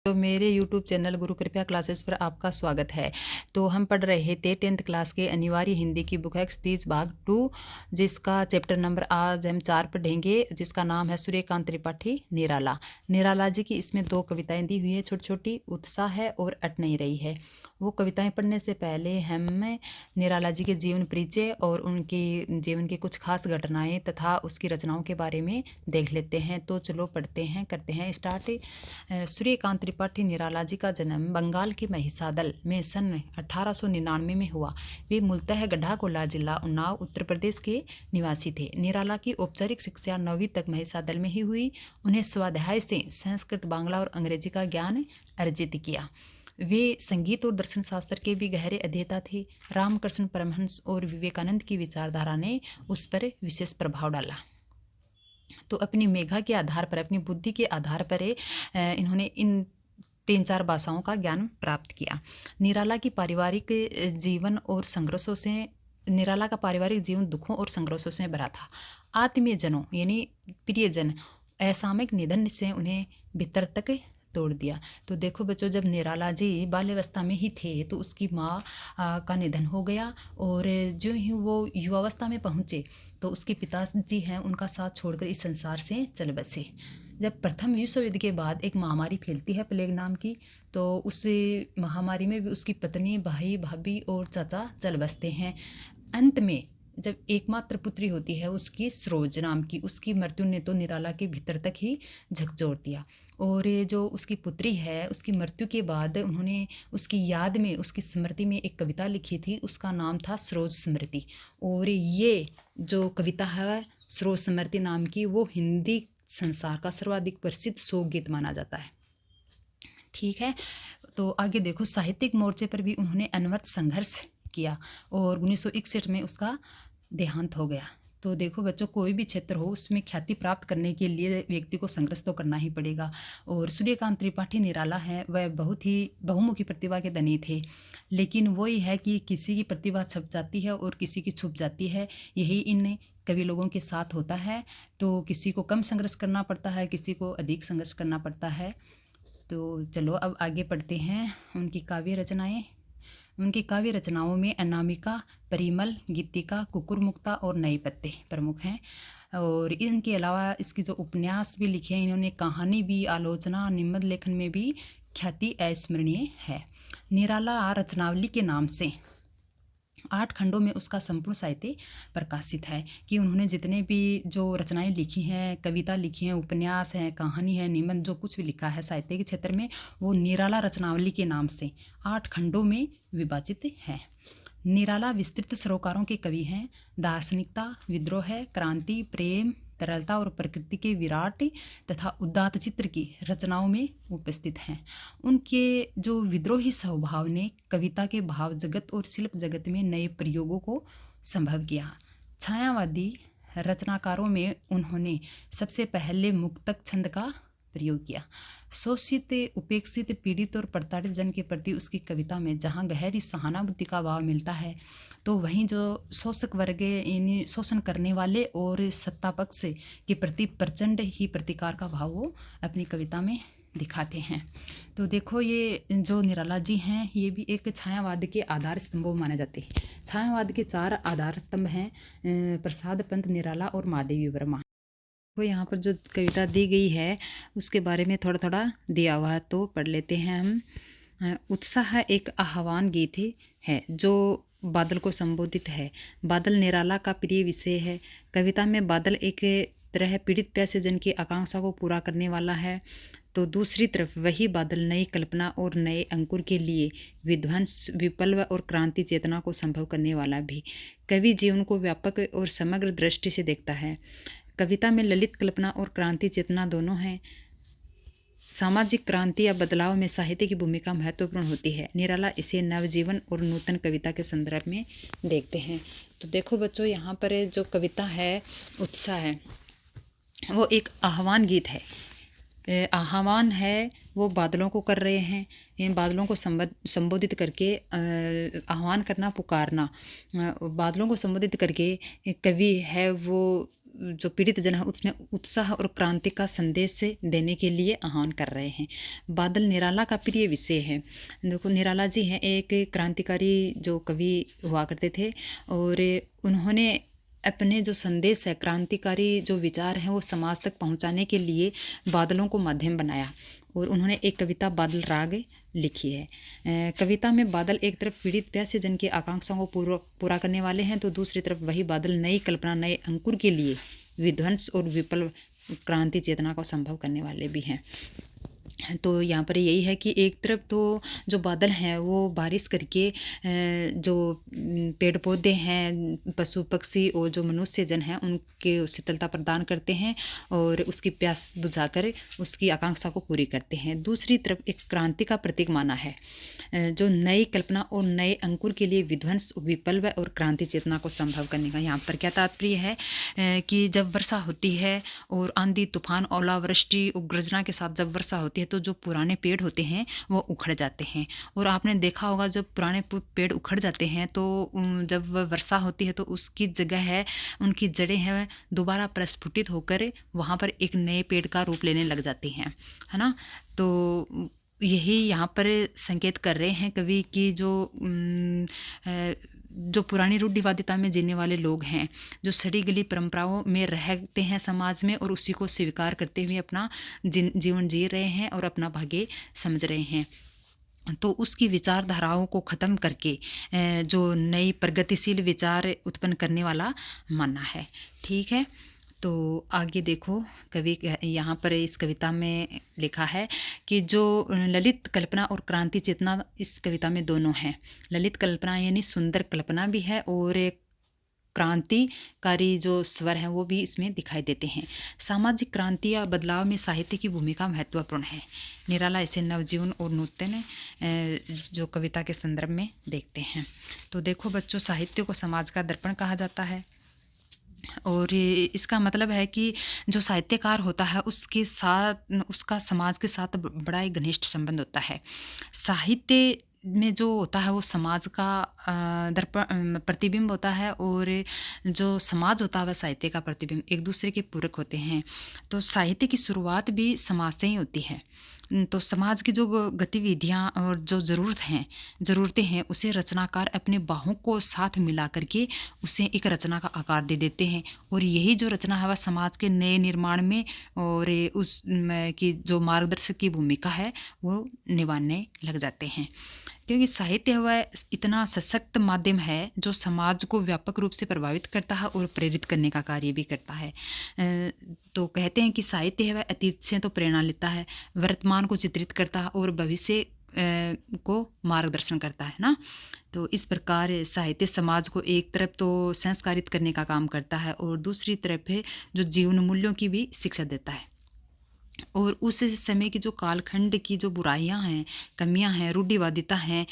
तो मेरे YouTube channel गुरु कृपया क्लासेस पर आपका स्वागत है। तो हम पढ़ रहे थे 10th क्लास के अनिवार्य हिंदी की बुक है एक्सतीस भाग 2, जिसका चैप्टर नंबर आज हम 4 पढ़ेंगे, जिसका नाम है सूर्यकांत त्रिपाठी निराला। निराला जी की इसमें 2 कविताएं दी हुई है, छोटी छोटी, उत्साह है और अट नहीं रही है। वो कविताएं पढ़ने से पहले हम निराला जी के जीवन परिचय और उनके जीवन की कुछ खास घटनाएं तथा उसकी रचनाओं के बारे में देख लेते हैं। तो चलो पढ़ते हैं, करते हैं स्टार्ट। सूर्यकांत त्रिपाठी निराला जी का जन्म बंगाल के महिसादल में सन 1899 में हुआ। वे मूलतः गढ़ाकोला जिला उन्नाव उत्तर प्रदेश के निवासी थे। निराला की औपचारिक शिक्षा 9वीं तक महिसादल में ही हुई। उन्हें स्वाध्याय से संस्कृत, बांग्ला और अंग्रेजी का ज्ञान अर्जित किया। वे संगीत और दर्शन शास्त्र के भी गहरे अध्येता थे। रामकृष्ण परमहंस और विवेकानंद की विचारधारा ने उस पर विशेष प्रभाव डाला। तो अपनी मेधा के आधार पर, अपनी बुद्धि के आधार पर इन्होंने इन 3-4 भाषाओं का ज्ञान प्राप्त किया। निराला की पारिवारिक जीवन और संघर्षों से निराला का पारिवारिक जीवन दुखों और संघर्षों से भरा था। आत्मीयजनों यानी प्रियजन असामयिक निधन से उन्हें भीतर तक तोड़ दिया। तो देखो बच्चों, जब निराला जी बाल्यावस्था में ही थे तो उसकी माँ का निधन हो गया, और जो ही वो युवावस्था में पहुँचे तो उसके पिताजी हैं उनका साथ छोड़कर इस संसार से चल बसे। जब प्रथम विश्व युद्ध के बाद एक महामारी फैलती है प्लेग नाम की, तो उस महामारी में भी उसकी पत्नी, भाई, भाभी और चाचा चल बसते हैं। अंत में जब एकमात्र पुत्री होती है उसकी सरोज नाम की, उसकी मृत्यु ने तो निराला के भीतर तक ही झकझोर दिया। और ये जो उसकी पुत्री है, उसकी मृत्यु के बाद उन्होंने उसकी याद में, उसकी स्मृति में एक कविता लिखी थी, उसका नाम था सरोज स्मृति। और ये जो कविता है सरोज स्मृति नाम की, वो हिंदी संसार का सर्वाधिक प्रसिद्ध शोक गीत माना जाता है। ठीक है, तो आगे देखो, साहित्यिक मोर्चे पर भी उन्होंने अनवरत संघर्ष किया और 1961 में उसका देहांत हो गया। तो देखो बच्चों, कोई भी क्षेत्र हो उसमें ख्याति प्राप्त करने के लिए व्यक्ति को संघर्ष तो करना ही पड़ेगा। और सूर्यकांत त्रिपाठी निराला हैं, वह बहुत ही बहुमुखी प्रतिभा के धनी थे। लेकिन वही है कि किसी की प्रतिभा छप जाती है और किसी की छुप जाती है। यही इन कवि लोगों के साथ होता है। तो किसी को कम संघर्ष करना पड़ता है, किसी को अधिक संघर्ष करना पड़ता है। तो चलो अब आगे पढ़ते हैं उनकी काव्य रचनाएं। उनकी काव्य रचनाओं में अनामिका, परिमल, गीतिका, कुकुरमुक्ता और नए पत्ते प्रमुख हैं। और इनके अलावा इसकी जो उपन्यास भी लिखे हैं इन्होंने, कहानी भी, आलोचना, निबंध लेखन में भी ख्याति अविस्मरणीय है। निराला रचनावली के नाम से 8 खंडों में उसका संपूर्ण साहित्य प्रकाशित है। कि उन्होंने जितने भी जो रचनाएं लिखी हैं, कविता लिखी हैं, उपन्यास हैं, कहानी है, निबंध, जो कुछ भी लिखा है साहित्य के क्षेत्र में, वो निराला रचनावली के नाम से 8 खंडों में विभाजित है। निराला विस्तृत सरोकारों के कवि हैं। दार्शनिकता, विद्रोह, क्रांति, प्रेम, तरलता और प्रकृति के विराट तथा उदात्त चित्र की रचनाओं में उपस्थित हैं। उनके जो विद्रोही स्वभाव ने कविता के भाव जगत और शिल्प जगत में नए प्रयोगों को संभव किया। छायावादी रचनाकारों में उन्होंने सबसे पहले मुक्तक छंद का प्रयोग किया। शोषित, उपेक्षित, पीड़ित और प्रताड़ित जन के प्रति उसकी कविता में जहाँ गहरी सहानुभूति का भाव मिलता है, तो वहीं जो शोषक वर्ग यानी शोषण करने वाले और सत्ता पक्ष के प्रति प्रचंड ही प्रतिकार का भाव वो अपनी कविता में दिखाते हैं। तो देखो, ये जो निराला जी हैं ये भी एक छायावाद के आधार स्तंभों माने जाते हैं। छायावाद के 4 आधार स्तंभ हैं, प्रसाद पंत, निराला और महादेवी वर्मा। तो यहाँ पर जो कविता दी गई है उसके बारे में थोड़ा थोड़ा दिया हुआ है, तो पढ़ लेते हैं हम। उत्साह एक आह्वान गीत है जो बादल को संबोधित है। बादल निराला का प्रिय विषय है। कविता में बादल एक तरह पीड़ित प्यासे जन की आकांक्षा को पूरा करने वाला है, तो दूसरी तरफ वही बादल नई कल्पना और नए अंकुर के लिए विध्वंस, विप्लव और क्रांति चेतना को संभव करने वाला भी। कवि जीवन को व्यापक और समग्र दृष्टि से देखता है। कविता में ललित कल्पना और क्रांति चेतना दोनों हैं। सामाजिक क्रांति या बदलाव में साहित्य की भूमिका महत्वपूर्ण होती है। निराला इसे नवजीवन और नूतन कविता के संदर्भ में देखते हैं। तो देखो बच्चों, यहाँ पर जो कविता है उत्साह है, वो एक आह्वान गीत है। आह्वान है वो बादलों को कर रहे हैं। इन बादलों को संबोधित करके आह्वान करना, पुकारना, बादलों को संबोधित करके कवि है वो जो पीड़ित जन है उसमें उत्साह और क्रांति का संदेश देने के लिए आह्वान कर रहे हैं। बादल निराला का प्रिय विषय है। देखो निराला जी हैं एक क्रांतिकारी जो कवि हुआ करते थे और उन्होंने अपने जो संदेश है, क्रांतिकारी जो विचार हैं वो समाज तक पहुंचाने के लिए बादलों को माध्यम बनाया और उन्होंने एक कविता बादल राग लिखी है। कविता में बादल एक तरफ पीड़ित प्यासे जन की आकांक्षाओं को पूरा करने वाले हैं तो दूसरी तरफ वही बादल नई कल्पना, नए अंकुर के लिए विध्वंस और विप्लव क्रांति चेतना को संभव करने वाले भी हैं। तो यहाँ पर यही है कि एक तरफ तो जो बादल हैं वो बारिश करके जो पेड़ पौधे हैं, पशु पक्षी और जो मनुष्य जन हैं उनके शीतलता प्रदान करते हैं और उसकी प्यास बुझाकर उसकी आकांक्षा को पूरी करते हैं। दूसरी तरफ एक क्रांति का प्रतीक माना है जो नई कल्पना और नए अंकुर के लिए विध्वंस, विप्लव और क्रांति चेतना को संभव करने का। यहाँ पर क्या तात्पर्य है कि जब वर्षा होती है और आंधी तूफान, ओलावृष्टि, गर्जना के साथ जब वर्षा होती है तो जो पुराने पेड़ होते हैं वो उखड़ जाते हैं। और आपने देखा होगा जब पुराने पेड़ उखड़ जाते हैं तो जब वर्षा होती है तो उसकी जगह है, उनकी जड़ें हैं दोबारा प्रस्फुटित होकर वहाँ पर एक नए पेड़ का रूप लेने लग जाती हैं, है ना। तो यही यहाँ पर संकेत कर रहे हैं कवि की जो पुरानी रूढ़िवादिता में जीने वाले लोग हैं, जो सड़ी गली परंपराओं में रहते हैं समाज में और उसी को स्वीकार करते हुए अपना जीवन जी रहे हैं और अपना भाग्य समझ रहे हैं, तो उसकी विचारधाराओं को ख़त्म करके जो नई प्रगतिशील विचार उत्पन्न करने वाला मानना है। ठीक है, तो आगे देखो कवि यहाँ पर इस कविता में लिखा है कि जो ललित कल्पना और क्रांति चेतना इस कविता में दोनों हैं। ललित कल्पना यानी सुंदर कल्पना भी है और एक क्रांतिकारी जो स्वर हैं वो भी इसमें दिखाई देते हैं। सामाजिक क्रांति या बदलाव में साहित्य की भूमिका महत्वपूर्ण है। निराला इसे नवजीवन और नूतन जो कविता के संदर्भ में देखते हैं। तो देखो बच्चों, साहित्य को समाज का दर्पण कहा जाता है और इसका मतलब है कि जो साहित्यकार होता है उसके साथ उसका समाज के साथ बड़ा ही घनिष्ठ संबंध होता है। साहित्य में जो होता है वो समाज का दर्पण प्रतिबिंब होता है और जो समाज होता है वह साहित्य का प्रतिबिंब, एक दूसरे के पूरक होते हैं। तो साहित्य की शुरुआत भी समाज से ही होती है। तो समाज की जो गतिविधियाँ और जो ज़रूरतें हैं उसे रचनाकार अपने बाहों को साथ मिला करके उसे एक रचना का आकार दे देते हैं और यही जो रचना है वह समाज के नए निर्माण में और उस की जो मार्गदर्शक की भूमिका है वो निभाने लग जाते हैं। क्योंकि साहित्य वह इतना सशक्त माध्यम है जो समाज को व्यापक रूप से प्रभावित करता है और प्रेरित करने का कार्य भी करता है। तो कहते हैं कि साहित्य है वह अतीत से तो प्रेरणा लेता है, वर्तमान को चित्रित करता है और भविष्य को मार्गदर्शन करता है ना। तो इस प्रकार साहित्य समाज को एक तरफ तो संस्कारित करने का काम करता है और दूसरी तरफ है जो जीवन मूल्यों की भी शिक्षा देता है और उस समय की जो कालखंड की जो बुराइयां हैं, कमियां हैं, रूढ़िवादिता हैं,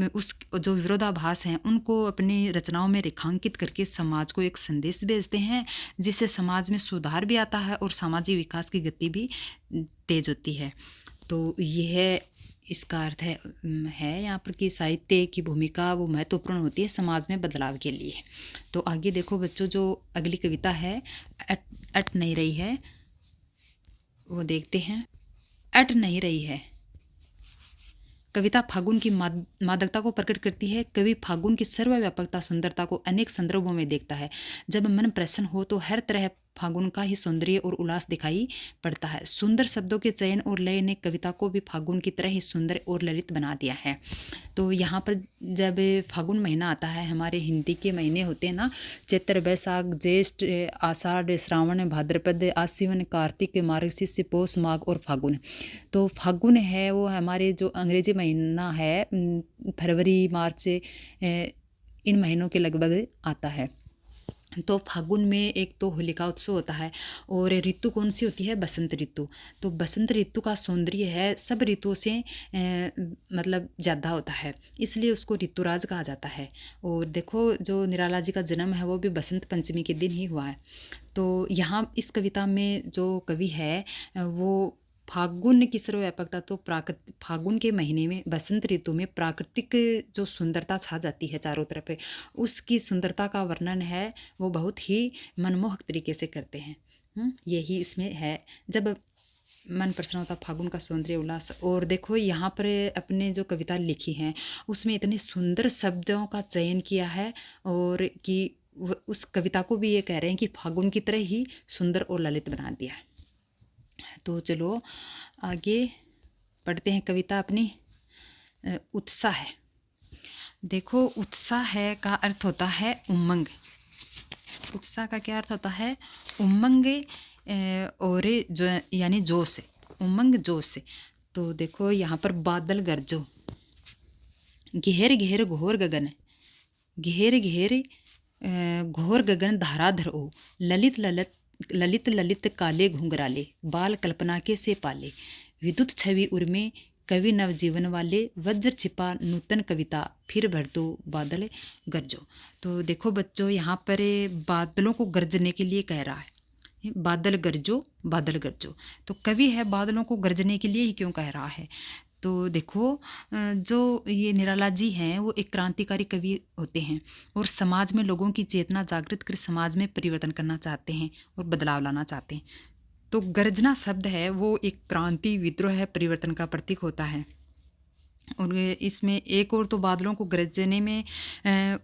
उस जो विरोधाभास हैं उनको अपनी रचनाओं में रेखांकित करके समाज को एक संदेश भेजते हैं जिससे समाज में सुधार भी आता है और सामाजिक विकास की गति भी तेज होती है। तो यह इसका अर्थ है यहाँ पर कि साहित्य की भूमिका वो महत्वपूर्ण होती है समाज में बदलाव के लिए। तो आगे देखो बच्चों, जो अगली कविता है अट नहीं रही है वो देखते हैं। अट नहीं रही है कविता फागुन की मादकता को प्रकट करती है। कवि फागुन की सर्वव्यापकता, सुंदरता को अनेक संदर्भों में देखता है। जब मन प्रसन्न हो तो हर तरह फागुन का ही सौंदर्य और उल्लास दिखाई पड़ता है। सुंदर शब्दों के चयन और लय ने कविता को भी फागुन की तरह ही सुंदर और ललित बना दिया है। तो यहाँ पर जब फागुन महीना आता है, हमारे हिंदी के महीने होते हैं ना, चैत्र, बैसाख, ज्येष्ठ, आषाढ़, श्रावण, भाद्रपद, आश्विन, कार्तिक, मार्गशीर्ष, पौष, माघ और फागुन। तो फागुन है वो हमारे जो अंग्रेजी महीना है फरवरी, मार्च, इन महीनों के लगभग आता है। तो फागुन में एक तो होलिका उत्सव होता है और ऋतु कौन सी होती है? बसंत ऋतु। तो बसंत ऋतु का सौंदर्य है सब ऋतुओं से मतलब ज़्यादा होता है, इसलिए उसको ऋतुराज कहा जाता है। और देखो जो निराला जी का जन्म है वो भी बसंत पंचमी के दिन ही हुआ है। तो यहाँ इस कविता में जो कवि है वो फागुन की सर्वव्यापकता, तो प्राकृतिक फागुन के महीने में बसंत ऋतु में प्राकृतिक जो सुंदरता छा जाती है चारों तरफ, उसकी सुंदरता का वर्णन है वो बहुत ही मनमोहक तरीके से करते हैं। यही इसमें है, जब मन प्रसन्न होता, फागुन का सौंदर्य उल्लास। और देखो यहाँ पर अपने जो कविता लिखी हैं उसमें इतने सुंदर शब्दों का चयन किया है, और कि उस कविता को भी ये कह रहे हैं कि फागुन की तरह ही सुंदर और ललित बना दिया है। तो चलो आगे पढ़ते हैं कविता अपनी। उत्साह। देखो उत्साह है का अर्थ होता है उमंग। उत्साह का क्या अर्थ होता है? उमंग और जो यानी जोश, उमंग जोश। तो देखो यहाँ पर बादल गरजो, घेर घेर घोर गगन, घेर घेर घोर गगन धाराधर ओ, ललित ललित ललित ललित काले घुंघराले, बाल कल्पना के से पाले, विद्युत छवि उर्मे कवि नवजीवन वाले, वज्र छिपा नूतन कविता, फिर भर दो बादल गरजो। तो देखो बच्चों यहाँ पर बादलों को गरजने के लिए कह रहा है, बादल गरजो बादल गरजो। तो कवि है बादलों को गरजने के लिए ही क्यों कह रहा है? तो देखो जो ये निराला जी हैं वो एक क्रांतिकारी कवि होते हैं और समाज में लोगों की चेतना जागृत कर समाज में परिवर्तन करना चाहते हैं और बदलाव लाना चाहते हैं। तो गर्जना शब्द है वो एक क्रांति, विद्रोह है, परिवर्तन का प्रतीक होता है। और इसमें एक और तो बादलों को गरजने में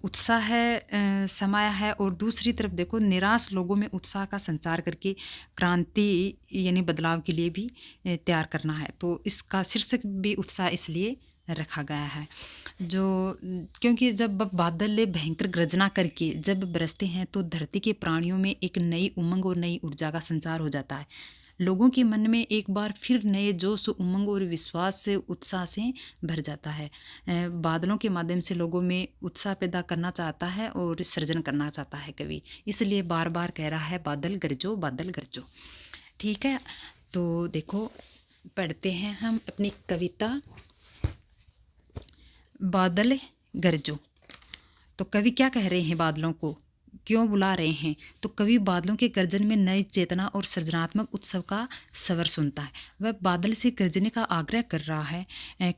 उत्साह है समाया है, और दूसरी तरफ देखो निराश लोगों में उत्साह का संचार करके क्रांति यानी बदलाव के लिए भी तैयार करना है। तो इसका शीर्षक भी उत्साह इसलिए रखा गया है। जो क्योंकि जब बादल भयंकर गर्जना करके जब बरसते हैं तो धरती के प्राणियों में एक नई उमंग और नई ऊर्जा का संचार हो जाता है। लोगों के मन में एक बार फिर नए जोश, उमंग और विश्वास से, उत्साह से भर जाता है। बादलों के माध्यम से लोगों में उत्साह पैदा करना चाहता है और सृजन करना चाहता है कवि, इसलिए बार बार कह रहा है बादल गरजो बादल गरजो। ठीक है, तो देखो पढ़ते हैं हम अपनी कविता बादल गरजो। तो कवि क्या कह रहे हैं, बादलों को क्यों बुला रहे हैं? तो कवि बादलों के गर्जन में नई चेतना और सृजनात्मक उत्सव का स्वर सुनता है। वह बादल से गर्जने का आग्रह कर रहा है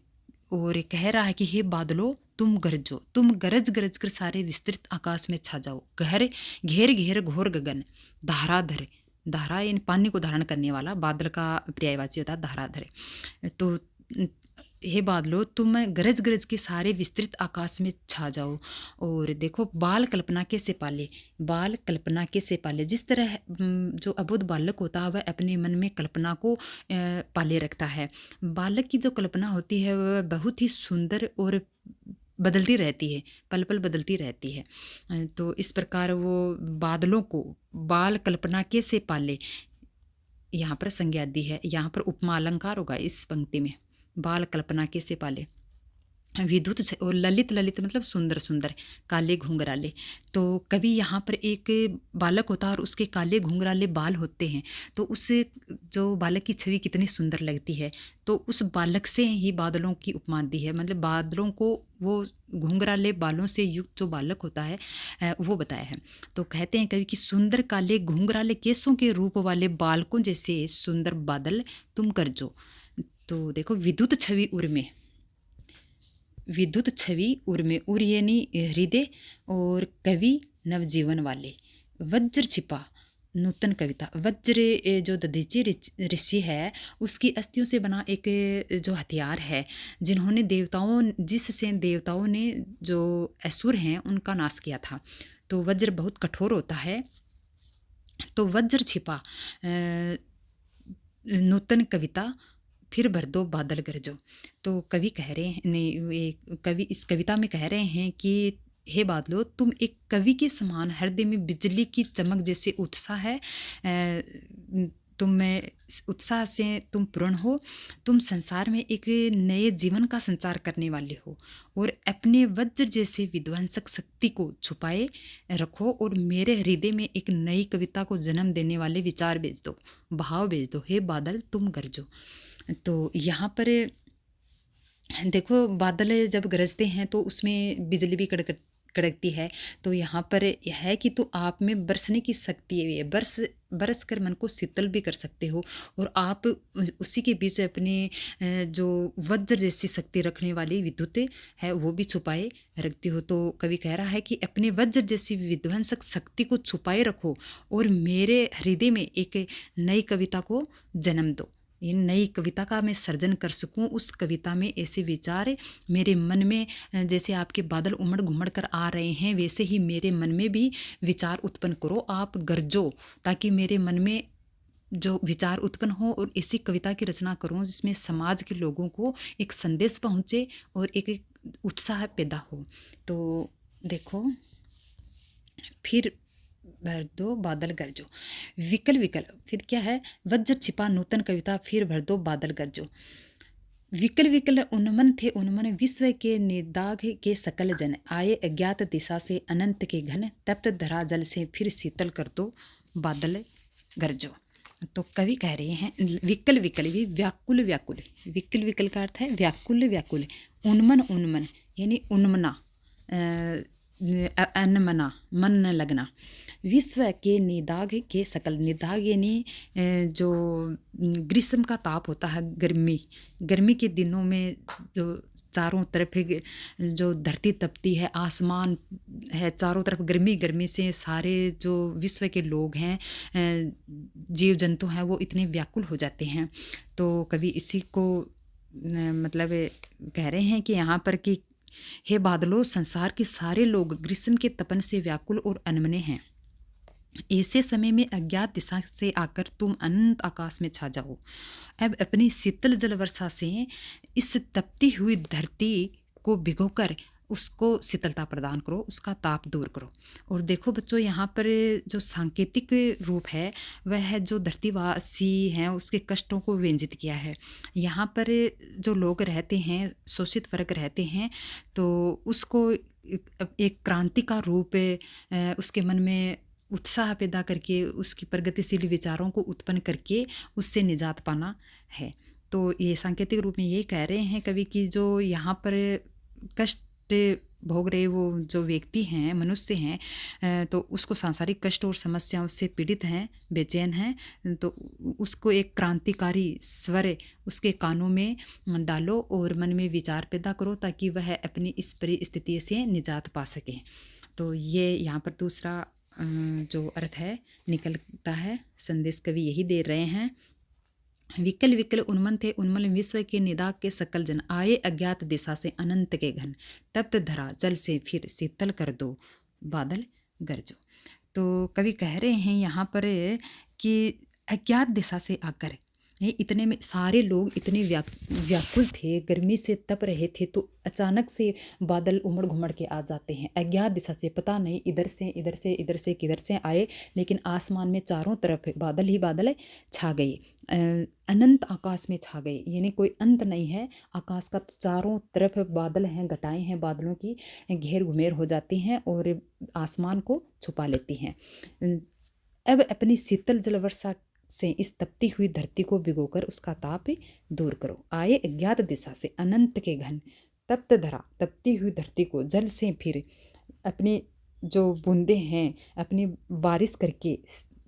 और कह रहा है कि हे बादलों तुम गरजो, तुम गरज गरज कर सारे विस्तृत आकाश में छा जाओ। घेर घेर घोर गगन, धाराधर, धारा यानी पानी को धारण करने वाला, बादल का पर्यायवाची होता है धाराधर। तो हे बादलों तुम गरज गरज के सारे विस्तृत आकाश में छा जाओ। और देखो बाल कल्पना के से पाले, बाल कल्पना के से पाले। जिस तरह जो अबोध बालक होता है वह अपने मन में कल्पना को पाले रखता है। बालक की जो कल्पना होती है वह बहुत ही सुंदर और बदलती रहती है, पल पल बदलती रहती है। तो इस प्रकार वो बादलों को बाल कल्पना के से पाले, यहाँ पर संज्ञा दी है, यहाँ पर उपमा अलंकार होगा इस पंक्ति में। बाल कल्पना के से पाले, विद्युत और ललित, ललित मतलब सुंदर सुंदर, काले घुंघराले। तो कभी यहाँ पर एक बालक होता है और उसके काले घुंघराले बाल होते हैं, तो उस जो बालक की छवि कितनी सुंदर लगती है। तो उस बालक से ही बादलों की उपमा दी है, मतलब बादलों को वो घुंघराले बालों से युक्त जो बालक होता है वो बताया है। तो कहते हैं कवि कि सुंदर काले घुंघराले केसों के रूप वाले बालकों जैसे सुंदर बादल तुम गरजो। तो देखो विद्युत छवि उर्मे, विद्युत छवि उर्मे, उर यानी हृदय, और कवि नवजीवन वाले, वज्र छिपा नूतन कविता। वज्र जो दधीचि ऋषि है उसकी अस्थियों से बना एक जो हथियार है जिन्होंने जिससे देवताओं ने जो असुर हैं उनका नाश किया था। तो वज्र बहुत कठोर होता है। तो वज्र छिपा नूतन कविता, फिर भर दो बादल गरजो। तो कवि कह रहे हैं, नहीं कवि इस कविता में कह रहे हैं कि हे बादलों तुम एक कवि के समान हृदय में बिजली की चमक जैसे उत्साह है, तुम में उत्साह से तुम पूर्ण हो। तुम संसार में एक नए जीवन का संचार करने वाले हो और अपने वज्र जैसे विध्वंसक शक्ति को छुपाए रखो और मेरे हृदय में एक नई कविता को जन्म देने वाले विचार भेज दो, भाव भेज दो। हे बादल तुम गरजो। तो यहाँ पर देखो बादल जब गरजते हैं तो उसमें बिजली भी कड़कती है। तो यहाँ पर है कि तो आप में बरसने की शक्ति है, बरस कर मन को शीतल भी कर सकते हो, और आप उसी के बीच अपने जो वज्र जैसी शक्ति रखने वाली विद्युत है वो भी छुपाए रखती हो। तो कवि कह रहा है कि अपने वज्र जैसी विध्वंसक शक्ति को छुपाए रखो और मेरे हृदय में एक नई कविता को जन्म दो। ये नई कविता का मैं सर्जन कर सकूं, उस कविता में ऐसे विचार मेरे मन में जैसे आपके बादल उमड़ घुमड़ कर आ रहे हैं, वैसे ही मेरे मन में भी विचार उत्पन्न करो, आप गरजो, ताकि मेरे मन में जो विचार उत्पन्न हो और ऐसी कविता की रचना करूं जिसमें समाज के लोगों को एक संदेश पहुंचे और एक उत्साह पैदा हो। तो देखो, फिर भर दो बादल गरजो, विकल विकल, फिर क्या है, वज्र छिपा नूतन कविता, फिर भर दो बादल गरजो। विकल विकल उन्मन थे उन्मन, विश्व के निदाघ के सकल जन, आए अज्ञात दिशा से अनंत के घन, तप्त धरा जल से फिर शीतल कर दो बादल गरजो। तो कवि कह रहे हैं विकल विकल भी व्याकुल व्याकुल, विकल विकल का अर्थ है व्याकुल व्याकुल, उन्मन उन्मन यानी उन्मना, अनमना मन न लगना, विश्व के निदाघ के सकल, निदाघ यानी जो ग्रीष्म का ताप होता है, गर्मी के दिनों में जो चारों तरफ जो धरती तपती है, आसमान है, चारों तरफ गर्मी से सारे जो विश्व के लोग हैं, जीव जंतु हैं, वो इतने व्याकुल हो जाते हैं। तो कवि इसी को मतलब कह रहे हैं कि यहाँ पर कि हे बादलों, संसार के सारे लोग ग्रीष्म के तपन से व्याकुल और अनमने हैं। ऐसे समय में अज्ञात दिशा से आकर तुम अनंत आकाश में छा जाओ। अब अपनी शीतल जल वर्षा से इस तपती हुई धरती को भिगोकर उसको शीतलता प्रदान करो, उसका ताप दूर करो। और देखो बच्चों, यहाँ पर जो सांकेतिक रूप है वह है जो धरतीवासी हैं उसके कष्टों को व्यंजित किया है। यहाँ पर जो लोग रहते हैं, शोषित वर्ग रहते हैं, तो उसको एक क्रांति का रूप उसके मन में उत्साह पैदा करके, उसकी प्रगतिशील विचारों को उत्पन्न करके उससे निजात पाना है। तो ये सांकेतिक रूप में ये कह रहे हैं कवि कि जो यहाँ पर कष्ट भोग रहे वो जो व्यक्ति हैं, मनुष्य हैं, तो उसको सांसारिक कष्ट और समस्याओं से पीड़ित हैं, बेचैन हैं, तो उसको एक क्रांतिकारी स्वर उसके कानों में डालो और मन में विचार पैदा करो ताकि वह अपनी इस परिस्थिति से निजात पा सके। तो ये यहाँ पर दूसरा जो अर्थ है निकलता है, संदेश कवि यही दे रहे हैं। विकल विकल उन्मन थे उन्मन, विश्व के निदाग के सकल जन, आए अज्ञात दिशा से अनंत के घन, तप्त धरा जल से फिर शीतल कर दो बादल गरजो। तो कवि कह रहे हैं यहाँ पर कि अज्ञात दिशा से आकर, ये इतने में सारे लोग इतने व्याकुल थे, गर्मी से तप रहे थे, तो अचानक से बादल उमड़ घुमड़ के आ जाते हैं अज्ञात दिशा से, पता नहीं इधर से किधर से आए, लेकिन आसमान में चारों तरफ बादल ही बादल छा गए, अनंत आकाश में छा गए, यानी कोई अंत नहीं है आकाश का, चारों तरफ बादल हैं, घटाएं हैं, बादलों की घेर घुमेर हो जाती हैं और आसमान को छुपा लेती हैं। अब अपनी शीतल जल वर्षा से इस तपती हुई धरती को भिगोकर उसका ताप दूर करो। आए अज्ञात दिशा से अनंत के घन, तप्त धरा तपती हुई धरती को जल से फिर अपनी जो बूंदे हैं, अपनी बारिश करके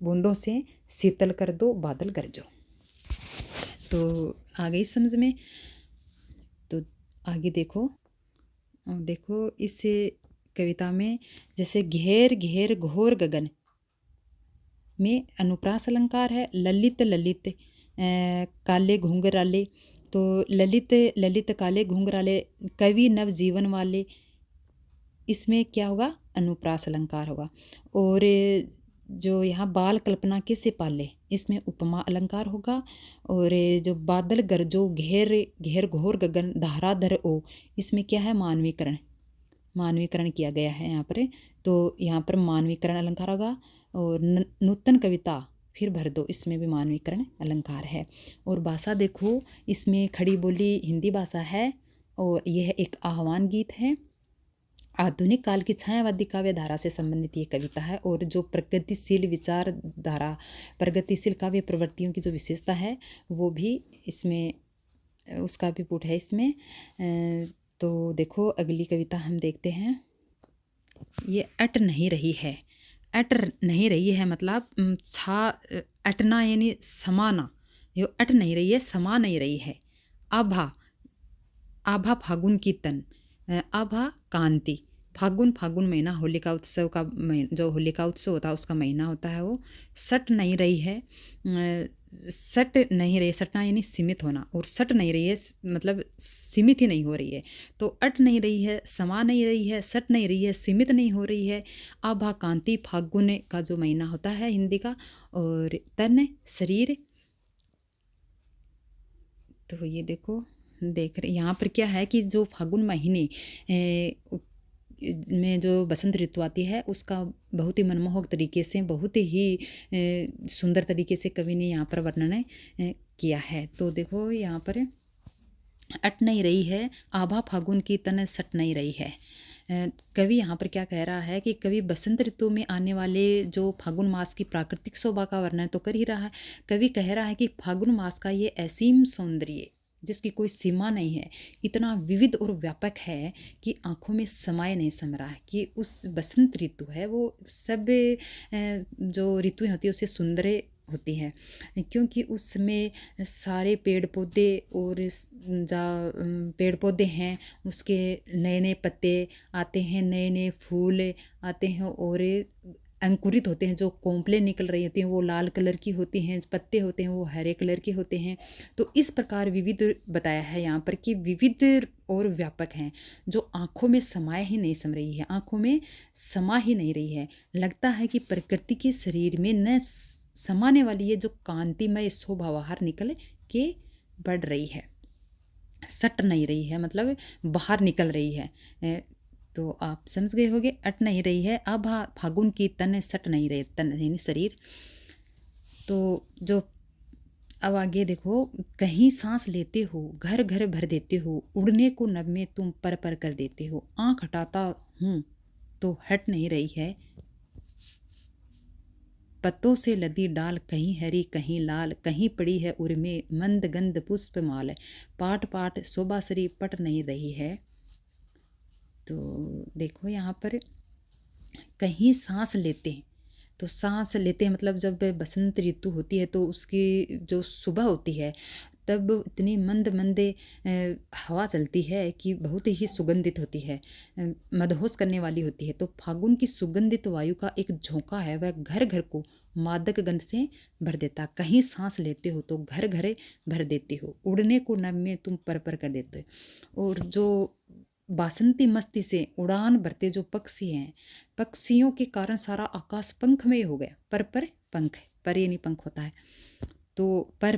बूंदों से शीतल कर दो बादल गरजो। तो आ गई समझ में। तो आगे देखो इस कविता में जैसे घेर घेर घोर गगन में अनुप्रास अलंकार है, ललित ललित काले घुंघराले, तो ललित ललित काले घुंघराले कवि नव जीवन वाले, इसमें क्या होगा, अनुप्रास अलंकार होगा। और जो यहाँ बाल कल्पना के से पाले, इसमें उपमा अलंकार होगा। और जो बादल गरजो घेर घेर घोर गगन धाराधर ओ, इसमें क्या है, मानवीकरण किया गया है यहाँ पर, तो यहाँ पर मानवीकरण अलंकार होगा। और नूतन कविता फिर भर दो, इसमें भी मानवीकरण अलंकार है। और भाषा देखो, इसमें खड़ी बोली हिंदी भाषा है और यह एक आह्वान गीत है। आधुनिक काल की छायावादी काव्य धारा से संबंधित ये कविता है। और जो प्रगतिशील विचारधारा, प्रगतिशील काव्य प्रवृत्तियों की जो विशेषता है वो भी इसमें, उसका भी पुट है इसमें। तो देखो अगली कविता हम देखते हैं। ये अट नहीं रही है। अट नहीं रही है मतलब छा अटना यानी समाना। ये अट नहीं रही है, समा नहीं रही है। आभा, आभा फागुन की तन, आभा कांति। फागुन, फागुन महीना होलिका उत्सव का जो होलिका उत्सव होता है उसका महीना होता है वो। सट नहीं रही है, सट नहीं रही, सटना यानी सीमित होना, और सट नहीं रही है मतलब सीमित ही नहीं हो रही है। तो अट नहीं रही है, समा नहीं रही है, सट नहीं रही है, सीमित नहीं हो रही है। आभा कांति फागुन का जो महीना होता है हिंदी का। और तन शरीर, तो ये देखो देख रहे यहाँ पर क्या है कि जो फागुन महीने में जो बसंत ऋतु आती है उसका बहुत ही मनमोहक तरीके से, बहुत ही सुंदर तरीके से कवि ने यहाँ पर वर्णन किया है। तो देखो यहाँ पर अट नहीं रही है, आभा फागुन की तन सट नहीं रही है। कवि यहाँ पर क्या कह रहा है कि कवि बसंत ऋतु में आने वाले जो फागुन मास की प्राकृतिक शोभा का वर्णन तो कर ही रहा है। कवि कह रहा है कि फागुन मास का ये असीम सौंदर्य जिसकी कोई सीमा नहीं है, इतना विविध और व्यापक है कि आंखों में समाये नहीं सम रहा है, कि उस बसंत ऋतु है वो सब जो ऋतुएं होती है उससे सुंदर होती है, क्योंकि उसमें सारे पेड़ पौधे और पेड़ पौधे हैं, उसके नए नए पत्ते आते हैं, नए नए फूल आते हैं और अंकुरित होते हैं। जो कोंपलें निकल रही होती हैं वो लाल कलर की होती हैं, पत्ते होते हैं वो हरे कलर के होते हैं। तो इस प्रकार विविध बताया है यहाँ पर कि विविध और व्यापक हैं, जो आँखों में समाये ही नहीं सम रही है, आँखों में समा ही नहीं रही है। लगता है कि प्रकृति के शरीर में न समाने वाली ये जो कांतिमय शोभा बाहर निकल के बढ़ रही है, सट नहीं रही है मतलब बाहर निकल रही है। तो आप समझ गए होंगे, अट नहीं रही है। अब फागुन की तन सट नहीं रहे, तन यानी शरीर। तो जो अब आगे देखो, कहीं सांस लेते हो घर घर भर देते हो, उड़ने को नभ में तुम पर पर कर देते हो। आँख हटाता हूँ तो हट नहीं रही है, पत्तों से लदी डाल, कहीं हरी कहीं लाल, कहीं पड़ी है उर्मे मंद गंध पुष्प माल, पाट पाट शोभासरी पट नहीं रही है। तो देखो यहाँ पर कहीं सांस लेते हैं, तो सांस लेते हैं मतलब जब बसंत ऋतु होती है तो उसकी जो सुबह होती है तब इतनी मंद मंदे हवा चलती है कि बहुत ही सुगंधित होती है, मदहोश करने वाली होती है। तो फागुन की सुगंधित वायु का एक झोंका है, वह घर घर को मादक गंध से भर देता। कहीं सांस लेते हो तो घर घर भर देते हो, उड़ने को नभ में तुम पर पर कर देते हो। और जो बासंती मस्ती से उड़ान भरते जो पक्षी हैं, पक्षियों के कारण सारा आकाश पंखमय हो गया। पर पंख, पर ये नहीं पंख होता है, तो पर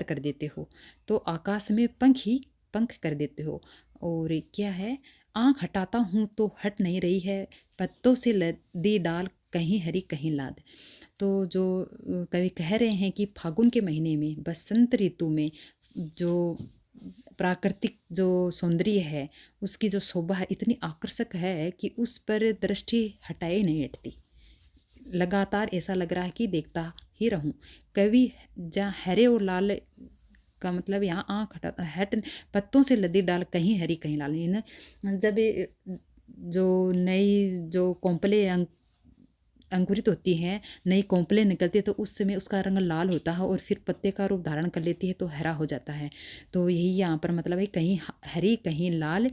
कर देते हो, तो आकाश में पंख कर देते हो। और क्या है, आँख हटाता हूँ तो हट नहीं रही है, पत्तों से लदी डाल, कहीं हरी कहीं लाल। तो जो कवि कह रहे हैं कि फागुन के महीने में बसंत ऋतु में जो प्राकृतिक जो सौंदर्य है उसकी जो शोभा है इतनी आकर्षक है कि उस पर दृष्टि हटाए नहीं हटती, लगातार ऐसा लग रहा है कि देखता ही रहूं। कवि जहाँ हरे और लाल का मतलब यहाँ आँख हटा हट, पत्तों से लदी डाल, कहीं हरी कहीं लाल। जब जो नई जो कोंपले अंकुरित होती हैं, नई कोंपलें निकलती है तो उस समय उसका रंग लाल होता है और फिर पत्ते का रूप धारण कर लेती है तो हरा हो जाता है। तो यही यहाँ पर मतलब है, कहीं हरी कहीं लाल,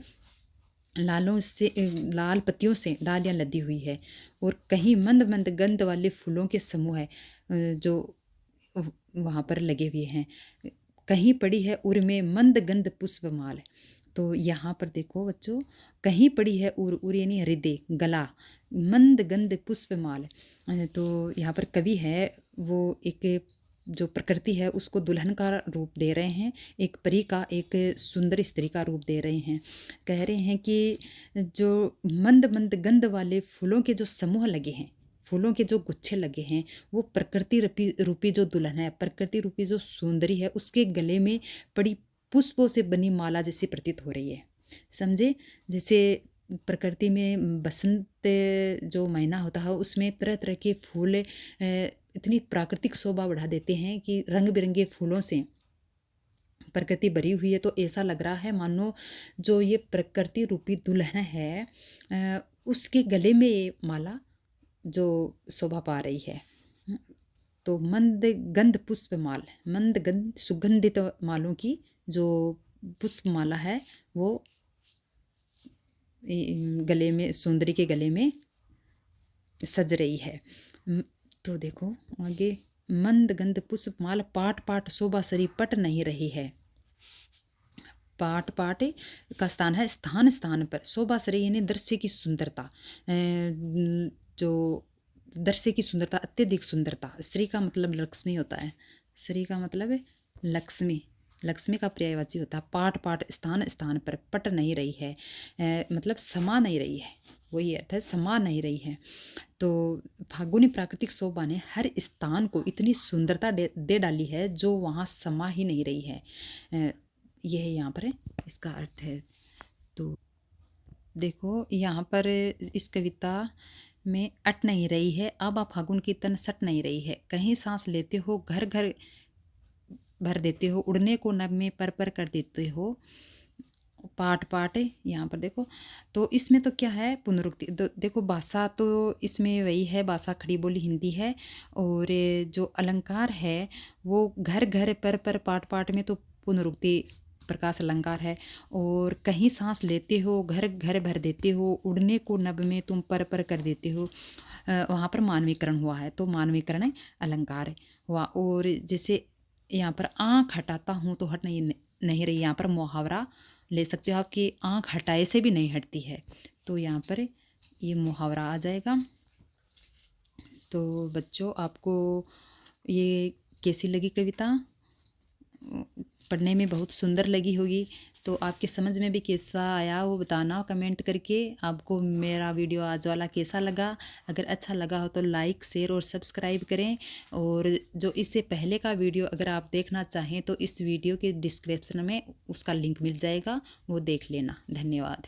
लालों से लाल पत्तियों से डालियाँ लदी हुई है, और कहीं मंद मंद गंध वाले फूलों के समूह है जो वहाँ पर लगे हुए हैं। कहीं पड़ी है उर में मंद गंध पुष्प माल। तो यहाँ पर देखो बच्चों, कहीं पड़ी है उर यानी हृदय गला, मंद गंध पुष्प माल। तो यहाँ पर कवि है वो एक जो प्रकृति है उसको दुल्हन का रूप दे रहे हैं, एक परी का, एक सुंदर स्त्री का रूप दे रहे हैं। कह रहे हैं कि जो मंद मंद गंध वाले फूलों के जो समूह लगे हैं, फूलों के जो गुच्छे लगे हैं, वो प्रकृति रूपी जो दुल्हन है, प्रकृति रूपी जो सुंदरी है, उसके गले में पड़ी पुष्पों से बनी माला जैसी प्रतीत हो रही है। समझे, जैसे प्रकृति में बसंत जो महीना होता है उसमें तरह तरह के फूल इतनी प्राकृतिक शोभा बढ़ा देते हैं कि रंग बिरंगे फूलों से प्रकृति भरी हुई है, तो ऐसा लग रहा है मानो जो ये प्रकृति रूपी दुल्हन है उसके गले में ये माला जो शोभा पा रही है। तो मंद गंध पुष्प माल, मंद गंध सुगंधित मालों की जो पुष्प माला है वो गले में, सुंदरी के गले में सज रही है। तो देखो आगे, मंद गंध पुष्प माल पाट पाट शोभा सरी पट नहीं रही है। पाट पाट का स्थान है स्थान स्थान पर, शोभा सरी यानी दृश्य की सुंदरता, जो दृश्य की सुंदरता, अत्यधिक सुंदरता। श्री का मतलब लक्ष्मी होता है, श्री का मतलब है लक्ष्मी, लक्ष्मी का पर्यायवाची होता है। पाट पाट स्थान स्थान पर, पट नहीं रही है मतलब समा नहीं रही है, वही अर्थ है, समा नहीं रही है। तो फागुनी प्राकृतिक शोभा ने हर स्थान को इतनी सुंदरता दे डाली है जो वहाँ समा ही नहीं रही है। यह यहाँ पर इसका अर्थ है। तो देखो यहाँ पर इस कविता में अट नहीं रही है, अब आप फागुन की तन सट नहीं रही है। कहीं सांस लेते हो घर घर भर देते हो, उड़ने को नभ में पर कर देते हो। पाट पाट यहाँ पर देखो, तो इसमें तो क्या है पुनरुक्ति। देखो भाषा तो इसमें वही है, भाषा खड़ी बोली हिंदी है, और जो अलंकार है वो घर घर पर पाट पाट में तो पुनरुक्ति प्रकाश अलंकार है। और कहीं सांस लेते हो घर घर भर देते हो, उड़ने को नभ में तुम पर कर देते हो, वहाँ पर मानवीकरण हुआ है, तो मानवीकरण अलंकार हुआ। और जैसे यहाँ पर आँख हटाता हूँ तो हट नहीं रही, यहाँ पर मुहावरा ले सकते हो, आपकी आँख हटाए से भी नहीं हटती है, तो यहाँ पर ये मुहावरा आ जाएगा। तो बच्चों आपको ये कैसी लगी कविता? पढ़ने में बहुत सुंदर लगी होगी, तो आपके समझ में भी कैसा आया वो बताना कमेंट करके। आपको मेरा वीडियो आज वाला कैसा लगा? अगर अच्छा लगा हो तो लाइक शेयर और सब्सक्राइब करें। और जो इससे पहले का वीडियो अगर आप देखना चाहें तो इस वीडियो के डिस्क्रिप्शन में उसका लिंक मिल जाएगा, वो देख लेना। धन्यवाद।